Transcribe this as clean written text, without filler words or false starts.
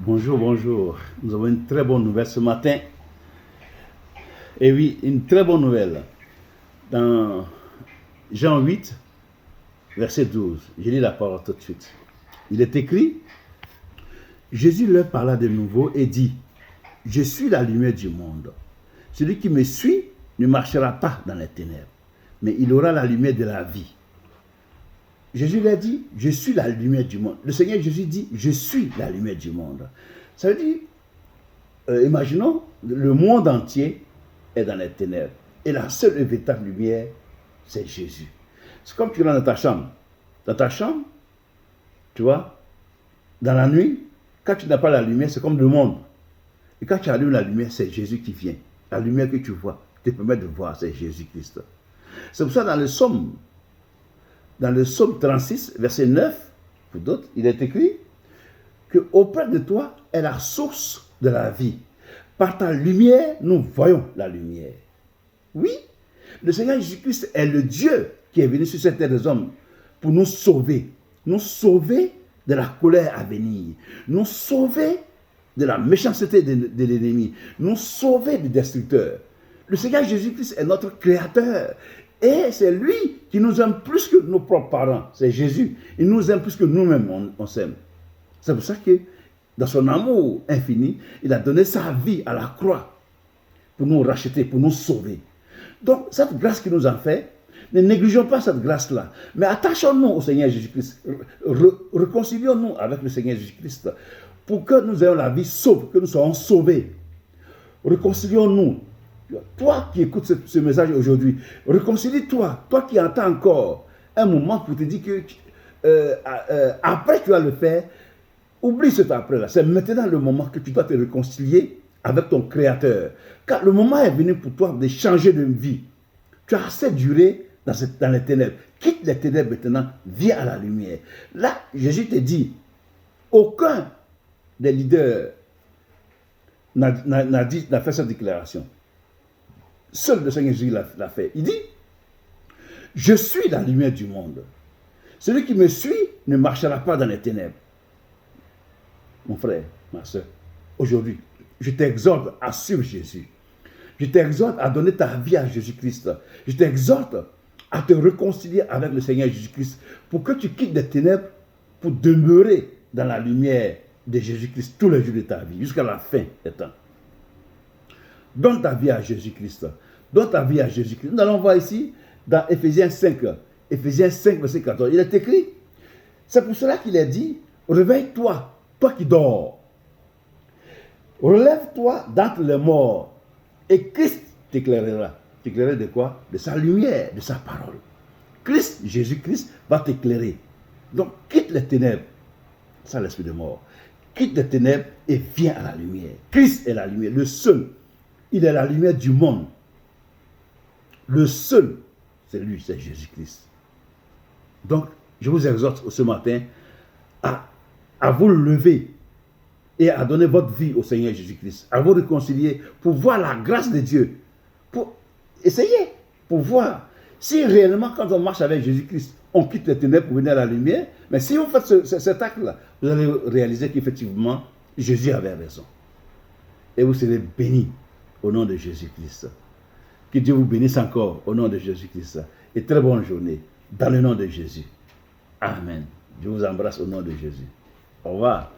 Bonjour, bonjour. Nous avons une très bonne nouvelle ce matin. Et oui, une très bonne nouvelle. Dans Jean 8, verset 12, je lis la parole tout de suite. Il est écrit, Jésus leur parla de nouveau et dit, je suis la lumière du monde. Celui qui me suit ne marchera pas dans les ténèbres, mais il aura la lumière de la vie. Jésus lui a dit, je suis la lumière du monde. Le Seigneur Jésus dit, je suis la lumière du monde. Ça veut dire, imaginons, le monde entier est dans les ténèbres. Et la seule et véritable lumière, c'est Jésus. C'est comme tu rentres dans ta chambre. Dans ta chambre, tu vois, dans la nuit, quand tu n'as pas la lumière, c'est comme le monde. Et quand tu allumes la lumière, c'est Jésus qui vient. La lumière que tu vois, qui te permet de voir, c'est Jésus-Christ. C'est pour ça dans le psaume 36, verset 9, pour d'autres, il est écrit que auprès de toi est la source de la vie. Par ta lumière, nous voyons la lumière. Oui, le Seigneur Jésus-Christ est le Dieu qui est venu sur cette terre des hommes pour nous sauver de la colère à venir, nous sauver de la méchanceté de l'ennemi, nous sauver du destructeur. Le Seigneur Jésus-Christ est notre créateur. Et c'est lui qui nous aime plus que nos propres parents. C'est Jésus. Il nous aime plus que nous-mêmes, on s'aime. C'est pour ça que, dans son amour infini, il a donné sa vie à la croix pour nous racheter, pour nous sauver. Donc, cette grâce qu'il nous a fait, ne négligeons pas cette grâce-là. Mais attachons-nous au Seigneur Jésus-Christ. Réconcilions-nous avec le Seigneur Jésus-Christ pour que nous ayons la vie sauve, que nous soyons sauvés. Réconcilions-nous. Toi qui écoutes ce message aujourd'hui, réconcilie-toi. Toi qui entends encore un moment pour te dire que après tu vas le faire, oublie cet après-là. C'est maintenant le moment que tu dois te réconcilier avec ton Créateur. Car le moment est venu pour toi de changer de vie. Tu as assez duré dans les ténèbres. Quitte les ténèbres maintenant, viens à la lumière. Là, Jésus te dit, aucun des leaders n'a fait cette déclaration. Seul le Seigneur Jésus l'a fait. Il dit, je suis la lumière du monde. Celui qui me suit ne marchera pas dans les ténèbres. Mon frère, ma soeur, aujourd'hui, je t'exhorte à suivre Jésus. Je t'exhorte à donner ta vie à Jésus-Christ. Je t'exhorte à te réconcilier avec le Seigneur Jésus-Christ pour que tu quittes les ténèbres pour demeurer dans la lumière de Jésus-Christ tous les jours de ta vie, jusqu'à la fin des temps. Donne ta vie à Jésus-Christ. Donne ta vie à Jésus-Christ. Nous allons voir ici dans Éphésiens 5, verset 14. Il est écrit, c'est pour cela qu'il est dit, réveille-toi, toi qui dors. Relève-toi d'entre les morts et Christ t'éclairera. T'éclairer de quoi? De sa lumière, de sa parole. Christ, Jésus-Christ, va t'éclairer. Donc, quitte les ténèbres. Ça, l'esprit de mort. Quitte les ténèbres et viens à la lumière. Christ est la lumière, le seul. Il est la lumière du monde. Le seul, c'est lui, c'est Jésus-Christ. Donc, je vous exhorte ce matin à vous lever et à donner votre vie au Seigneur Jésus-Christ, à vous réconcilier pour voir la grâce de Dieu, pour essayer, pour voir si réellement quand on marche avec Jésus-Christ, on quitte les ténèbres pour venir à la lumière, mais si vous faites cet acte-là, vous allez réaliser qu'effectivement, Jésus avait raison. Et vous serez bénis au nom de Jésus-Christ. Que Dieu vous bénisse encore au nom de Jésus-Christ. Et très bonne journée dans le nom de Jésus. Amen. Je vous embrasse au nom de Jésus. Au revoir.